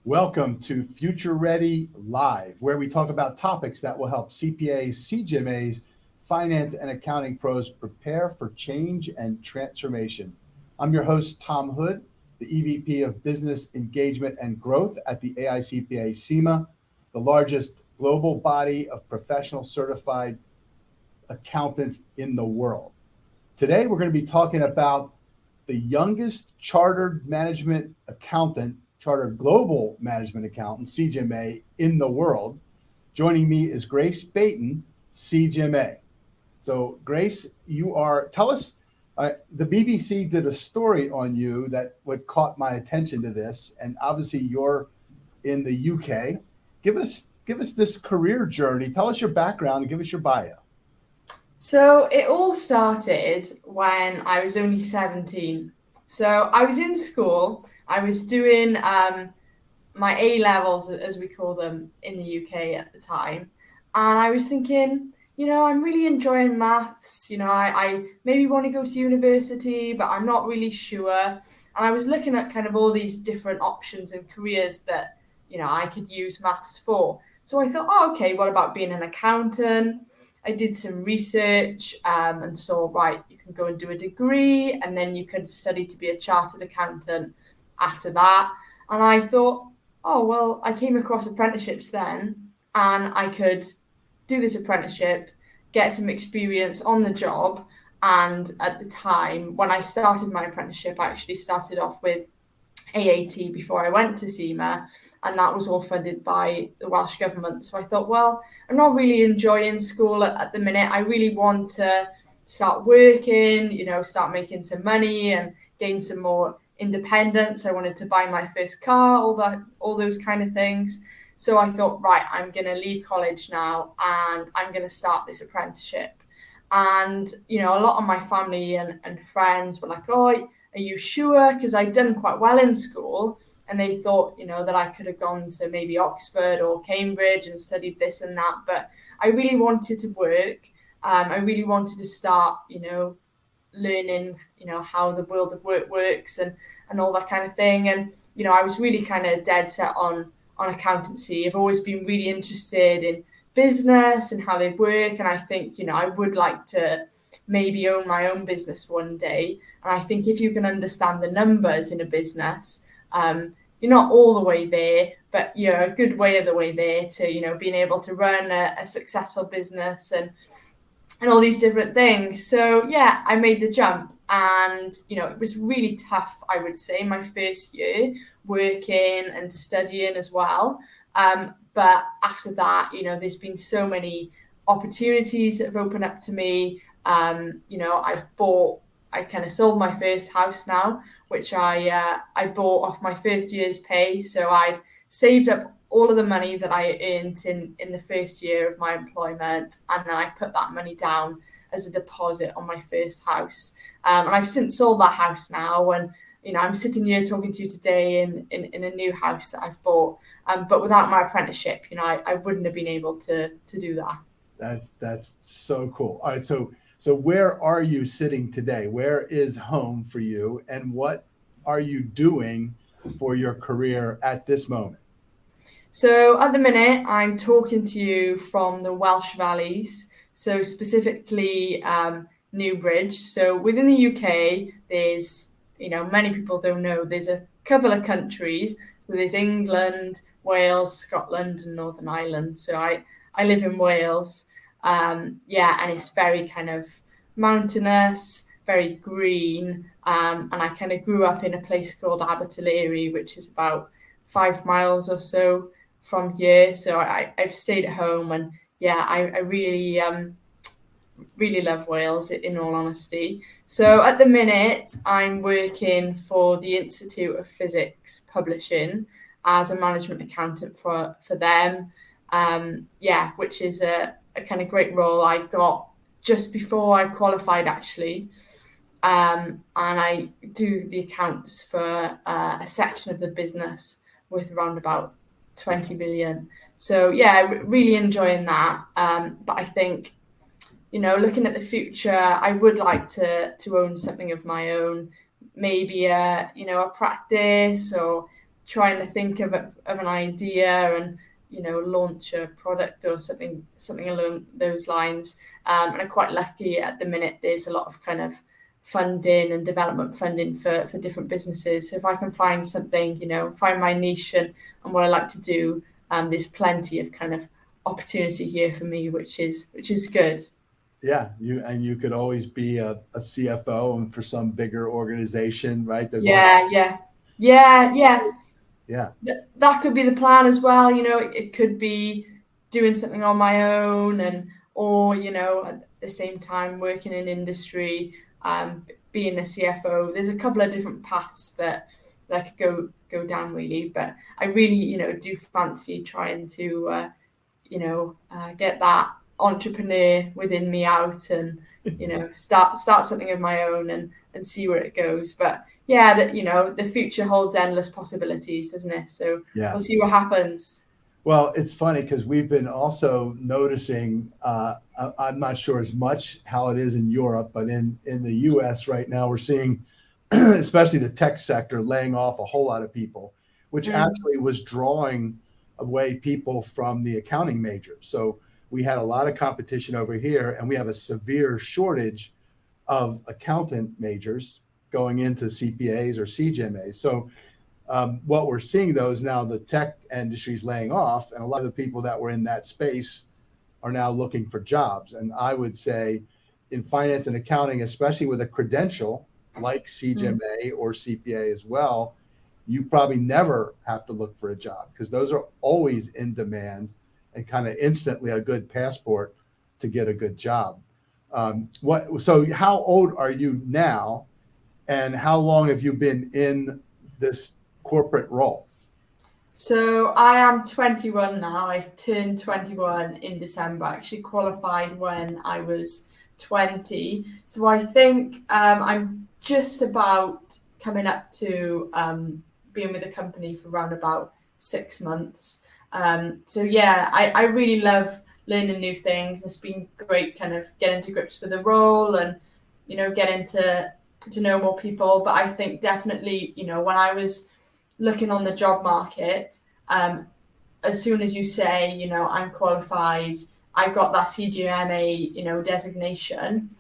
Welcome to Future Ready Live, where we talk about topics that will help CPAs, CGMAs, finance and accounting pros prepare for change and transformation. I'm your host, Tom Hood, the EVP of Business Engagement and Growth at the AICPA SEMA, the largest global body of professional certified accountants in the world. Today, we're going to be talking about the youngest chartered management accountant, chartered global management accountant, CGMA, in the world. Joining me is Grace Bayton, CGMA. So, Grace, tell us, the BBC did a story on you that what caught my attention to this, and obviously you're in the UK. Give us this career journey. Tell us your background and give us your bio. So it all started when I was only 17. So I was in school. I was doing my A levels, as we call them in the UK at the time. And I was thinking, I'm really enjoying maths. I maybe want to go to university, but I'm not really sure. And I was looking at kind of all these different options and careers that, I could use maths for. So I thought, okay, what about being an accountant? I did some research and saw, right, you can go and do a degree and then you can study to be a chartered accountant after that. And I thought, oh, well, I came across apprenticeships then and I could do this apprenticeship, get some experience on the job. And at the time, when I started my apprenticeship, I actually started off with AAT before I went to SEMA, and that was all funded by the Welsh Government. So I thought, well, I'm not really enjoying school at the minute. I really want to start working, start making some money and gain some more independence. I wanted to buy my first car, all those kind of things. So I thought, right, I'm going to leave college now and I'm going to start this apprenticeship. And, a lot of my family and friends were like, oh, are you sure? Because I'd done quite well in school and they thought, that I could have gone to maybe Oxford or Cambridge and studied this and that. But I really wanted to work. I really wanted to start, learning, how the world of work works and all that kind of thing. And, I was really kind of dead set on accountancy. I've always been really interested in business and how they work. And I think, I would like to maybe own my own business one day. And I think if you can understand the numbers in a business, you're not all the way there, but you're a good way of the way there to, being able to run a successful business and all these different things. So yeah, I made the jump and, it was really tough, I would say, my first year working and studying as well. But after that, there's been so many opportunities that have opened up to me. I kind of sold my first house now, which I bought off my first year's pay. So I'd saved up all of the money that I earned in the first year of my employment. And then I put that money down as a deposit on my first house. And I've since sold that house now. And, I'm sitting here talking to you today in a new house that I've bought. But without my apprenticeship, I wouldn't have been able to do that. That's so cool. All right, so where are you sitting today? Where is home for you, and what are you doing for your career at this moment? So at the minute, I'm talking to you from the Welsh Valleys, so specifically Newbridge. So within the UK, there's, many people don't know, there's a couple of countries. So there's England, Wales, Scotland, and Northern Ireland. So I live in Wales. And it's very kind of mountainous, very green. And I kind of grew up in a place called Abertillery, which is about 5 miles or so from here. So I've stayed at home and I really really love Wales, in all honesty. So at the minute, I'm working for the Institute of Physics Publishing as a management accountant for them. Which is a kind of great role I got just before I qualified, actually. And I do the accounts for a section of the business with around about 20 million. So really enjoying that. But I think, looking at the future, I would like to own something of my own, maybe a practice or trying to think of an idea and launch a product or something along those lines. And I'm quite lucky at the minute. There's a lot of kind of funding and development funding for different businesses. So if I can find something, find my niche and what I like to do, there's plenty of kind of opportunity here for me, which is good. Yeah, you could always be a CFO and for some bigger organization, right? There's always, Yeah. yeah, That could be the plan as well. It could be doing something on my own, or at the same time working in industry, being a CFO. There's a couple of different paths that I could go down really, but I really do fancy trying to get that entrepreneur within me out and start something of my own and see where it goes. But yeah, that the future holds endless possibilities, doesn't it? So yeah. we'll see what happens. Well, it's funny because we've been also noticing, I'm not sure as much how it is in Europe, but in the US right now, we're seeing, especially the tech sector, laying off a whole lot of people, which actually was drawing away people from the accounting majors. So we had a lot of competition over here, and we have a severe shortage of accountant majors going into CPAs or CGMAs. So what we're seeing though is now the tech industry is laying off, and a lot of the people that were in that space are now looking for jobs. And I would say in finance and accounting, especially with a credential like CGMA or CPA as well, you probably never have to look for a job because those are always in demand and kind of instantly a good passport to get a good job. So how old are you now, and how long have you been in this corporate role? So I am 21 now. I turned 21 in December. I actually qualified when I was 20. So I think I'm just about coming up to being with the company for around about 6 months. So yeah, I really love learning new things. It's been great kind of getting to grips with the role and, getting to know more people. But I think definitely, when I was looking on the job market, as soon as you say, I'm qualified, I got that CGMA, designation,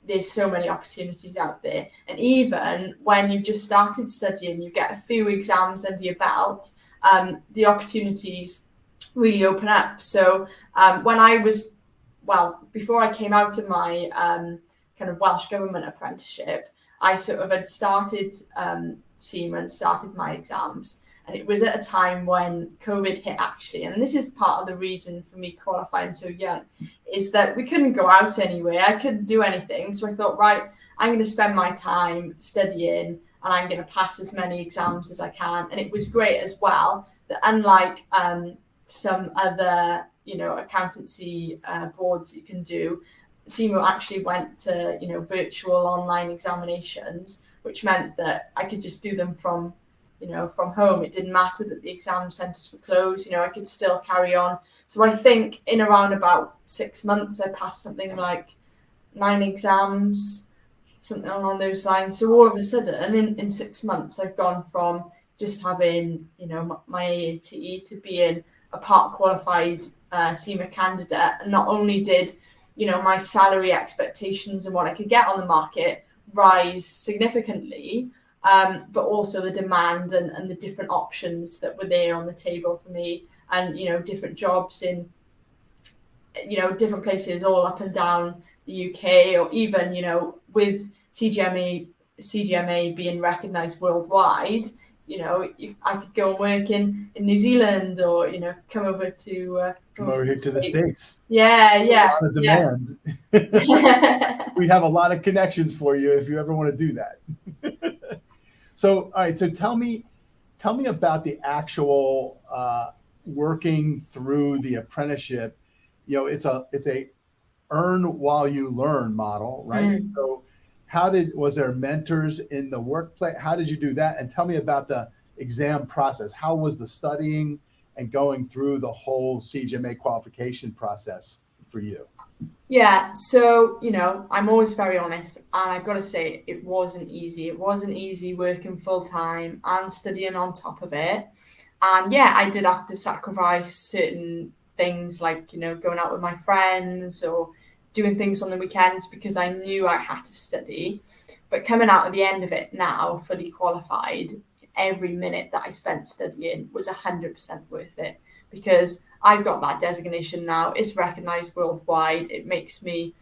there's so many opportunities out there. And even when you've just started studying, you get a few exams under your belt, the opportunities really open up. So when I was, before I came out of my kind of Welsh Government apprenticeship, I sort of had started SEMA and started my exams. And it was at a time when COVID hit, actually. And this is part of the reason for me qualifying so young, is that we couldn't go out anywhere. I couldn't do anything. So I thought, right, I'm going to spend my time studying and I'm going to pass as many exams as I can. And it was great as well that unlike some other, accountancy boards that you can do, SEMA actually went to, virtual online examinations, which meant that I could just do them from home. It didn't matter that the exam centres were closed. I could still carry on. So I think in around about 6 months, I passed something like 9 exams, something along those lines. So all of a sudden, in 6 months, I've gone from just having, my AAT to being a part qualified SEMA candidate. And not only did, my salary expectations and what I could get on the market rise significantly, but also the demand and the different options that were there on the table for me, and different jobs in different places all up and down the UK, or even with CGMA being recognised worldwide, I could go and work in New Zealand, or come over to here to the States. Yeah. A lot of demand. We'd have a lot of connections for you if you ever want to do that. So, all right. So tell me about the actual working through the apprenticeship. It's a earn while you learn model, right? So was there mentors in the workplace? How did you do that? And tell me about the exam process. How was the studying and going through the whole CGMA qualification process? for you? Yeah, so, I'm always very honest, and I've got to say, it wasn't easy. It wasn't easy working full time and studying on top of it. And yeah, I did have to sacrifice certain things like, going out with my friends or doing things on the weekends because I knew I had to study. But coming out at the end of it now, fully qualified, every minute that I spent studying was 100% worth it because I've got that designation now. It's recognized worldwide. It makes me,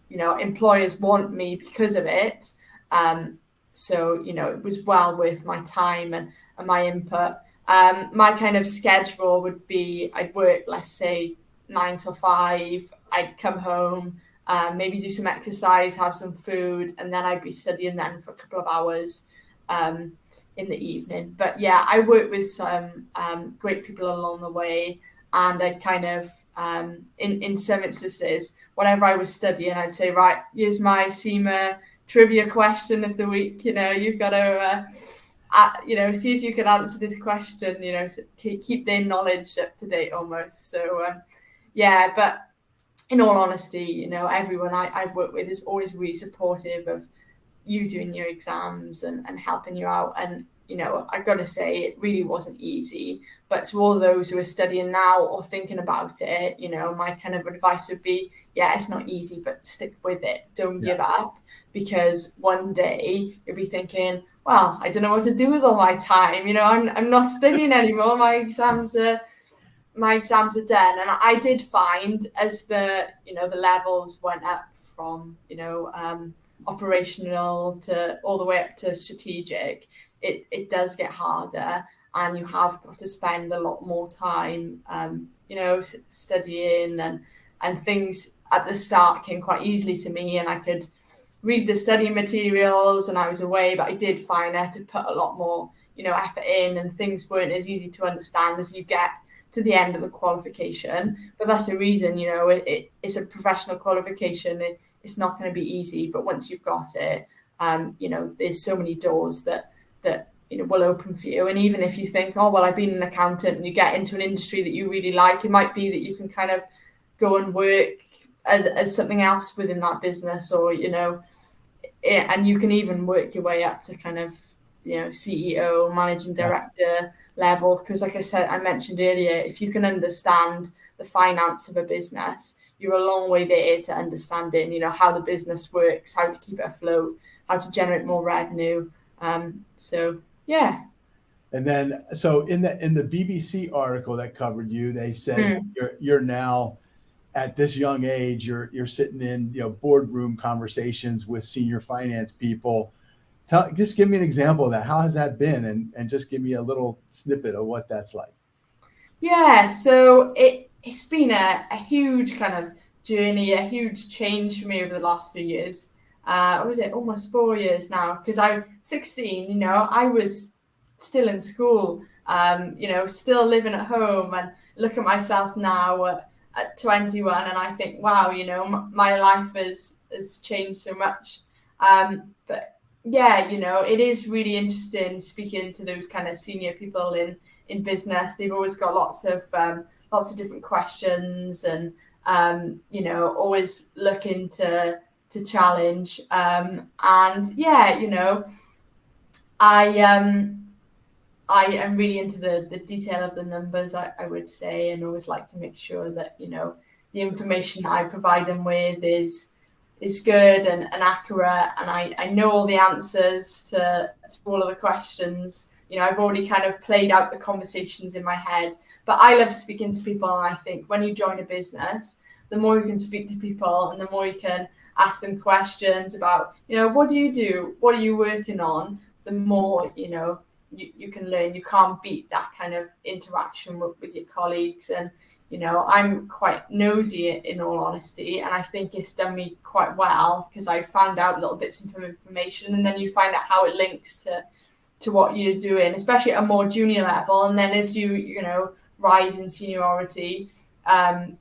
employers want me because of it. So, it was well worth my time and my input. My kind of schedule would be I'd work, let's say, 9 till 5. I'd come home, maybe do some exercise, have some food, and then I'd be studying then for a couple of hours in the evening. But yeah, I worked with some great people along the way, and I kind of, in some instances, whenever I was studying, I'd say, right, here's my SEMA trivia question of the week. You've got to see if you can answer this question, so keep their knowledge up to date almost. So, yeah, but in all honesty, everyone I've worked with is always really supportive of you doing your exams and helping you out. And, I've got to say, it really wasn't easy. But to all those who are studying now or thinking about it, my kind of advice would be, yeah, it's not easy, but stick with it. Don't give up, because one day you'll be thinking, well, I don't know what to do with all my time. I'm not studying anymore. My exams are done. And I did find as the levels went up from, operational to all the way up to strategic, it does get harder, and you have got to spend a lot more time, studying, and things at the start came quite easily to me, and I could read the study materials and I was away, but I did find I had to put a lot more, effort in, and things weren't as easy to understand as you get to the end of the qualification. But that's the reason, it's a professional qualification. It's not going to be easy, but once you've got it, there's so many doors that will open for you. And even if you think, oh, well, I've been an accountant, and you get into an industry that you really like, it might be that you can kind of go and work as something else within that business, or, and you can even work your way up to kind of, CEO, managing director level. Because like I mentioned earlier, if you can understand the finance of a business, you're a long way there to understanding, how the business works, how to keep it afloat, how to generate more revenue. So yeah. And then, so in the BBC article that covered you, they said you're now at this young age, you're sitting in boardroom conversations with senior finance people. Just give me an example of that. How has that been? And just give me a little snippet of what that's like. Yeah, so it's been a huge kind of journey, a huge change for me over the last few years. Was it almost 4 years now? Because I'm 16, I was still in school, still living at home, and look at myself now at 21, and I think, wow, my life has changed so much. But yeah, it is really interesting speaking to those kind of senior people in business. They've always got lots of different questions, and always looking to challenge. And yeah, I am really into the detail of the numbers, I would say, and always like to make sure that, the information that I provide them with is good and accurate. And I know all the answers to all of the questions. I've already kind of played out the conversations in my head. But I love speaking to people, and I think when you join a business, the more you can speak to people and the more you can ask them questions about, what do you do? What are you working on? The more, you can learn. You can't beat that kind of interaction with your colleagues. And, I'm quite nosy in all honesty, and I think it's done me quite well because I found out little bits of information, and then you find out how it links to what you're doing, especially at a more junior level. And then as you rise in seniority,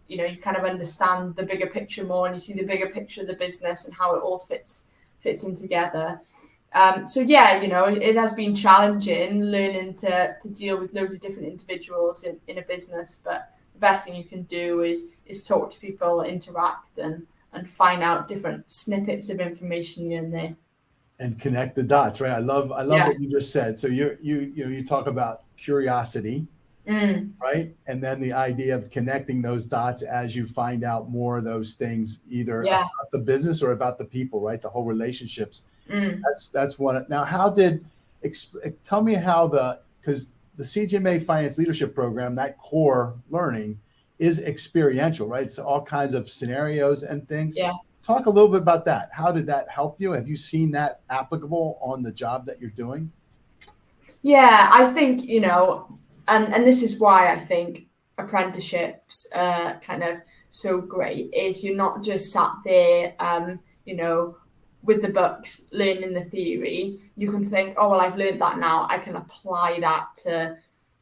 you kind of understand the bigger picture more, and you see the bigger picture of the business and how it all fits in together. So yeah, it has been challenging learning to deal with loads of different individuals in a business, but best thing you can do is talk to people, interact, and find out different snippets of information in there. And connect the dots, right? I love Yeah. what you just said. So you talk about curiosity, right? And then the idea of connecting those dots as you find out more of those things, either Yeah. about the business or about the people, right? The whole relationships. Mm. That's one. Now, tell me how because the CGMA Finance Leadership Program, that core learning is experiential, right? It's all kinds of scenarios and things. Yeah. Talk a little bit about that. How did that help you? Have you seen that applicable on the job that you're doing? Yeah, I think, and this is why I think apprenticeships are kind of so great, is you're not just sat there, with the books learning the theory. You can think, oh, well, I've learned that now. I can apply that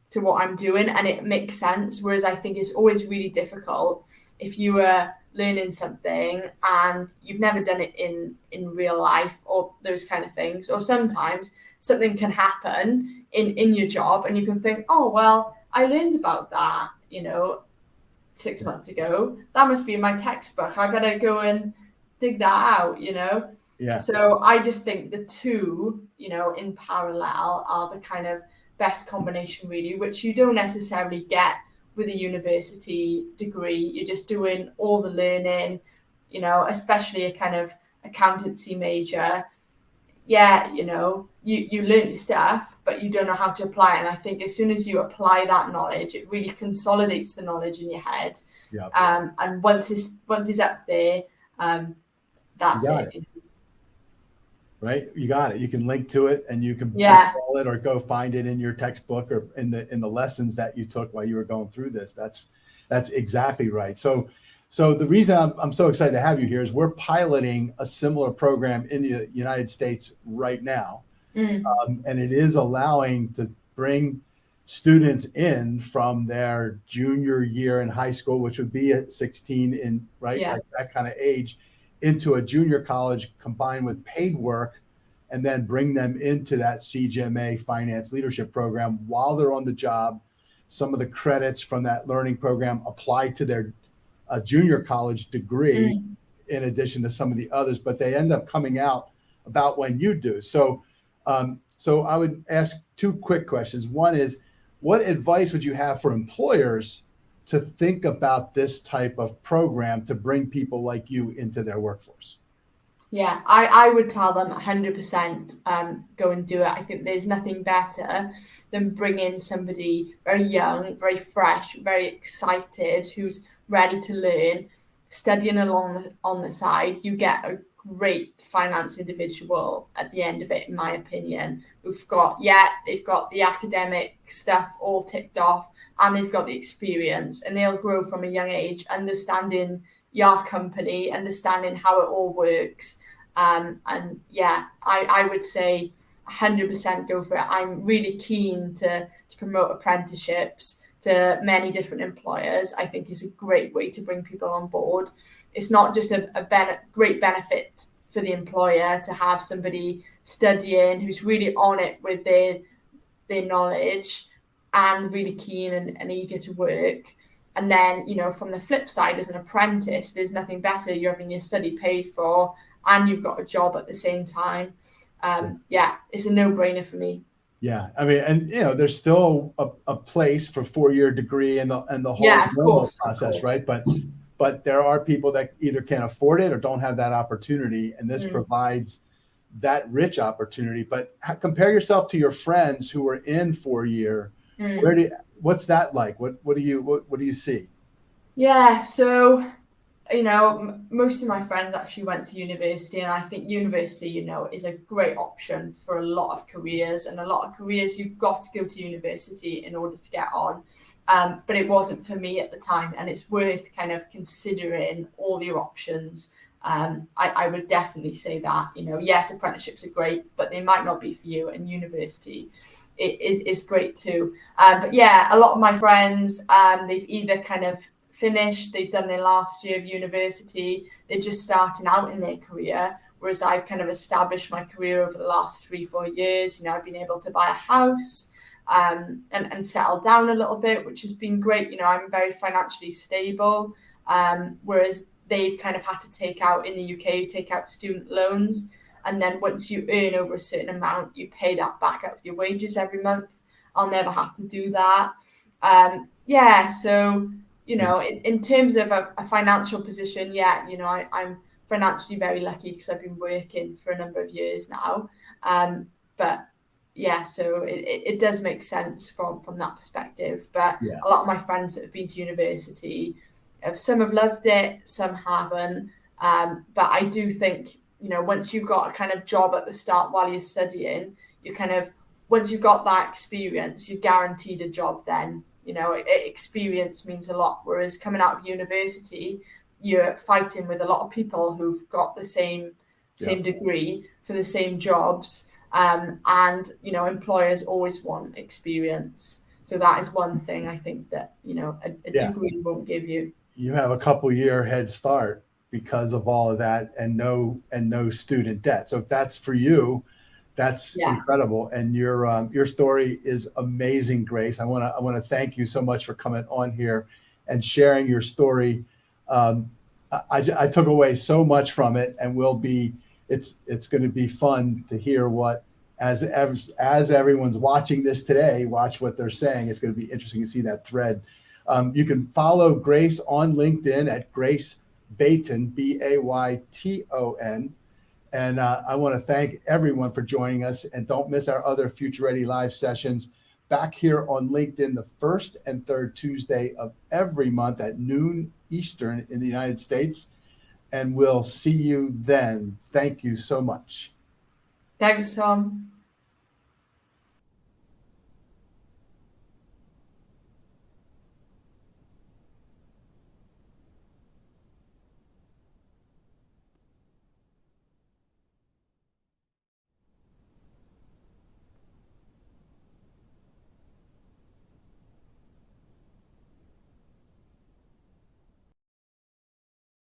to what I'm doing, and it makes sense. Whereas I think it's always really difficult if you were learning something and you've never done it in real life or those kind of things. Or sometimes something can happen in your job and you can think, oh, well, I learned about that, 6 months ago. That must be in my textbook. I better go and dig that out. Yeah. So I just think the two, in parallel are the kind of best combination, really, which you don't necessarily get with a university degree. You're just doing all the learning, especially a kind of accountancy major. Yeah, you learn your stuff, but you don't know how to apply it. And I think as soon as you apply that knowledge, it really consolidates the knowledge in your head. Yeah. And once it's up there, that's it. Right, you got it. You can link to it, and you can call it or go find it in your textbook or in the lessons that you took while you were going through this. That's exactly right. So the reason I'm so excited to have you here is we're piloting a similar program in the United States right now, and it is allowing to bring students in from their junior year in high school, which would be at 16 like that kind of age, into a junior college combined with paid work, and then bring them into that CGMA Finance Leadership Program while they're on the job. Some of the credits from that learning program apply to their junior college degree in addition to some of the others, but they end up coming out about when you do. So I would ask two quick questions. One is, what advice would you have for employers to think about this type of program to bring people like you into their workforce? Yeah, I would tell them 100% go and do it. I think there's nothing better than bringing somebody very young, very fresh, very excited, who's ready to learn, studying along on the side. You get a great finance individual at the end of it, in my opinion. They've got the academic stuff all ticked off, and they've got the experience, and they'll grow from a young age, understanding your company, understanding how it all works. And yeah, I would say 100% go for it. I'm really keen to promote apprenticeships to many different employers. I think is a great way to bring people on board. It's not just a great benefit for the employer to have somebody studying who's really on it with their knowledge and really keen and eager to work. And then, from the flip side, as an apprentice, there's nothing better. You're having your study paid for and you've got a job at the same time. It's a no-brainer for me. Yeah, I mean, and there's still a place for 4-year degree and the whole normal process, right? But there are people that either can't afford it or don't have that opportunity, and this provides that rich opportunity. But compare yourself to your friends who are in 4-year. What's that like? What do you see? Yeah, so most of my friends actually went to university, and I think university, is a great option for a lot of careers. And a lot of careers, you've got to go to university in order to get on. But it wasn't for me at the time, and it's worth kind of considering all your options. I would definitely say that, yes, apprenticeships are great, but they might not be for you, and university is great too. But yeah, a lot of my friends, they've either kind of finished, they've done their last year of university, they're just starting out in their career, whereas I've kind of established my career over the last 3-4 years. I've been able to buy a house, and settle down a little bit, which has been great. You know, I'm very financially stable, whereas they've kind of had to take out, in the UK, you take out student loans. And then once you earn over a certain amount, you pay that back out of your wages every month. I'll never have to do that. Yeah, so, you know, in terms of a financial position, yeah, you know, I'm financially very lucky because I've been working for a number of years now. But yeah, so it does make sense from that perspective. But Yeah. a lot of my friends that have been to university, some have loved it, some haven't. But I do think, you know, once you've got a kind of job at the start while you're studying, you kind of, once you've got that experience, you're guaranteed a job then. You know, experience means a lot. Whereas coming out of university, you're fighting with a lot of people who've got the same degree for the same jobs. And, you know, employers always want experience. So that is one thing I think that, you know, a degree won't give you. You have a couple year head start because of all of that, and no student debt. So if that's for you, that's incredible. And your story is amazing, Grace. I want to thank you so much for coming on here and sharing your story. I took away so much from it, and it's going to be fun to hear what, as everyone's watching this today, watch what they're saying. It's going to be interesting to see that thread. You can follow Grace on LinkedIn at Grace Bayton, Bayton. And I want to thank everyone for joining us. And don't miss our other Future Ready live sessions back here on LinkedIn the first and third Tuesday of every month at noon Eastern in the United States. And we'll see you then. Thank you so much. Thanks, Tom.